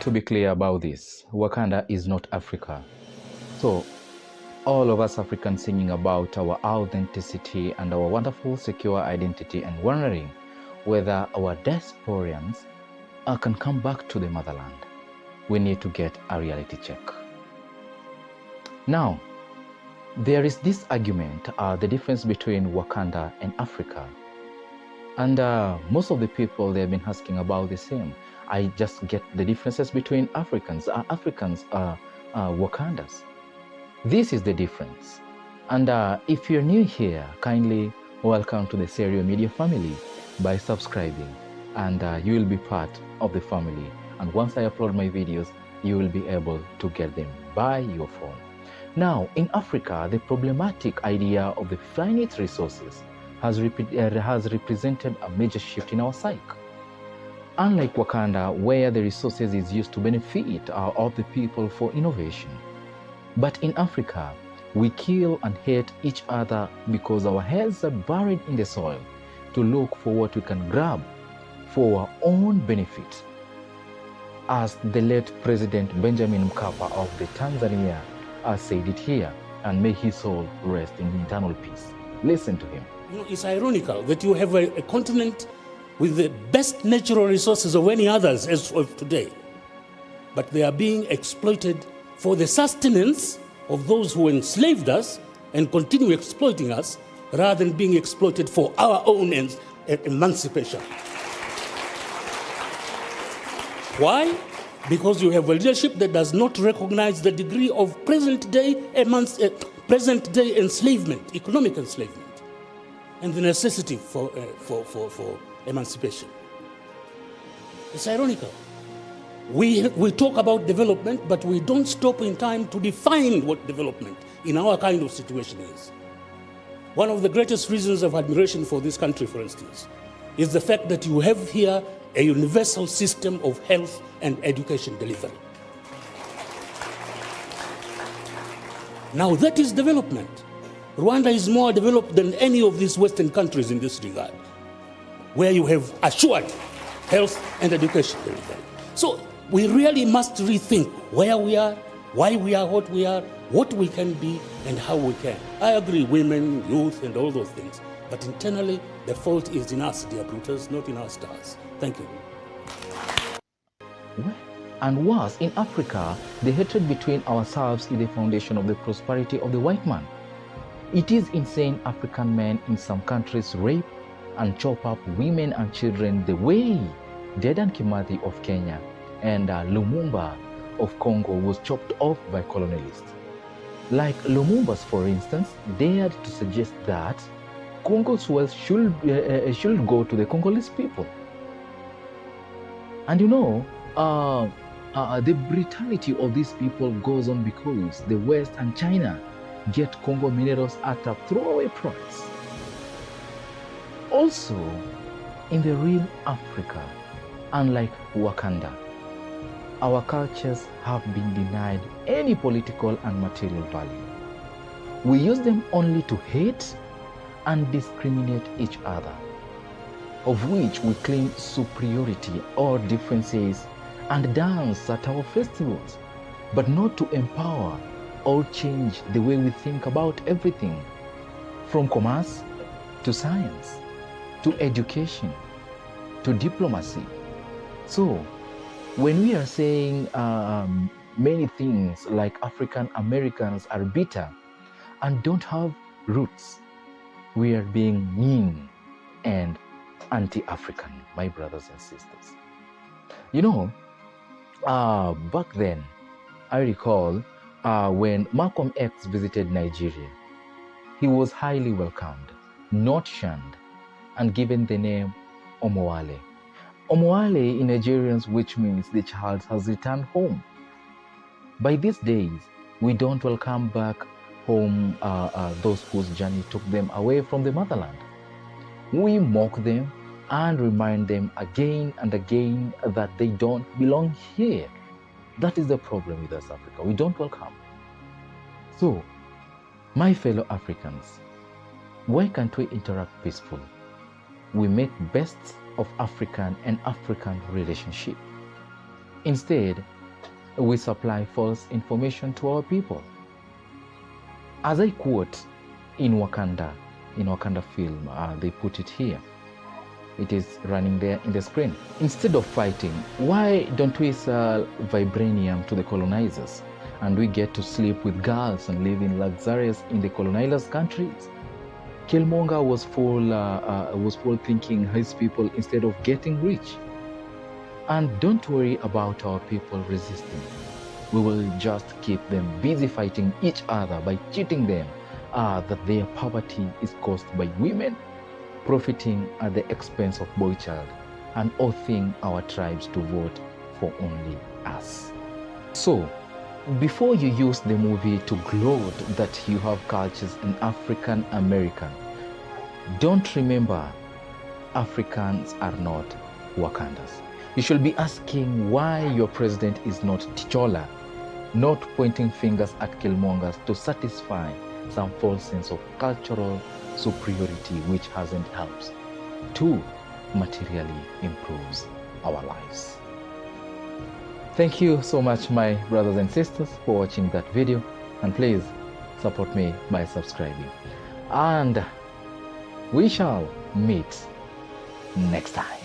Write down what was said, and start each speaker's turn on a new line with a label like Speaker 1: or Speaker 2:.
Speaker 1: To be clear about this, Wakanda is not Africa. So all of us Africans singing about our authenticity and our wonderful secure identity and wondering whether our diasporans can come back to the motherland. We need to get a reality check. Now, there is this argument, the difference between Wakanda and Africa. And most of the people, they have been asking about the same. I just get the differences between Africans. Africans are Wakandas. This is the difference. And if you're new here, kindly welcome to the Serial Media family by subscribing, and you will be part of the family. And once I upload my videos, you will be able to get them by your phone. Now, in Africa, the problematic idea of the finite resources has represented a major shift in our psyche. Unlike Wakanda, where the resources is used to benefit of the people for innovation. But in Africa, we kill and hate each other because our heads are buried in the soil to look for what we can grab for our own benefit. As the late President Benjamin Mkapa of the Tanzania said it here, and may his soul rest in eternal peace. Listen to him.
Speaker 2: You know, it's ironical that you have a continent with the best natural resources of any others as of today. But they are being exploited for the sustenance of those who enslaved us and continue exploiting us, rather than being exploited for our own emancipation. Why? Because you have a leadership that does not recognize the degree of present-day enslavement, economic enslavement, and the necessity for emancipation. It's ironical. We talk about development, but we don't stop in time to define what development in our kind of situation is. One of the greatest reasons of admiration for this country, for instance, is the fact that you have here a universal system of health and education delivery. Now that is development. Rwanda is more developed than any of these Western countries in this regard, where you have assured health and education delivery. So we really must rethink where we are, why we are what we can be, and how we can. I agree, women, youth, and all those things. But internally, the fault is in us, dear Brutus, not in our stars. Thank you.
Speaker 1: And worse, in Africa, the hatred between ourselves is the foundation of the prosperity of the white man. It is insane African men in some countries rape and chop up women and children the way Dedan Kimathi of Kenya and Lumumba of Congo was chopped off by colonialists. Like Lumumba's, for instance, dared to suggest that Congo's wealth should go to the Congolese people. And you know, the brutality of these people goes on because the West and China get Congo minerals at a throwaway price. Also, in the real Africa, unlike Wakanda, our cultures have been denied any political and material value. We use them only to hate and discriminate each other, of which we claim superiority or differences and dance at our festivals, but not to empower or change the way we think about everything, from commerce to science, to education, to diplomacy. So, when we are saying many things like African Americans are bitter and don't have roots, we are being mean and anti-African, my brothers and sisters. You know, back then, I recall when Malcolm X visited Nigeria, he was highly welcomed, not shunned, and given the name Omowale. Omowale in Nigerians, which means the child has returned home. By these days, we don't welcome back home those whose journey took them away from the motherland. We mock them and remind them again and again that they don't belong here. That is the problem with us, Africa. We don't welcome. So, my fellow Africans, why can't we interact peacefully? We make best of African and African relationship. Instead, we supply false information to our people. As I quote in Wakanda film, they put it here. It is running there in the screen. Instead of fighting, why don't we sell vibranium to the colonizers and we get to sleep with girls and live in luxurious in the colonizers' countries? Killmonger was full thinking his people instead of getting rich. And don't worry about our people resisting. We will just keep them busy fighting each other by cheating them that their poverty is caused by women, profiting at the expense of boy child, and oathing our tribes to vote for only us. So, before you use the movie to gloat that you have cultures in African American, don't remember Africans are not Wakandas. You should be asking why your president is not T'Challa, not pointing fingers at Killmongers to satisfy some false sense of cultural superiority which hasn't helped to materially improve our lives. Thank you so much, my brothers and sisters, for watching that video, and please support me by subscribing. And we shall meet next time.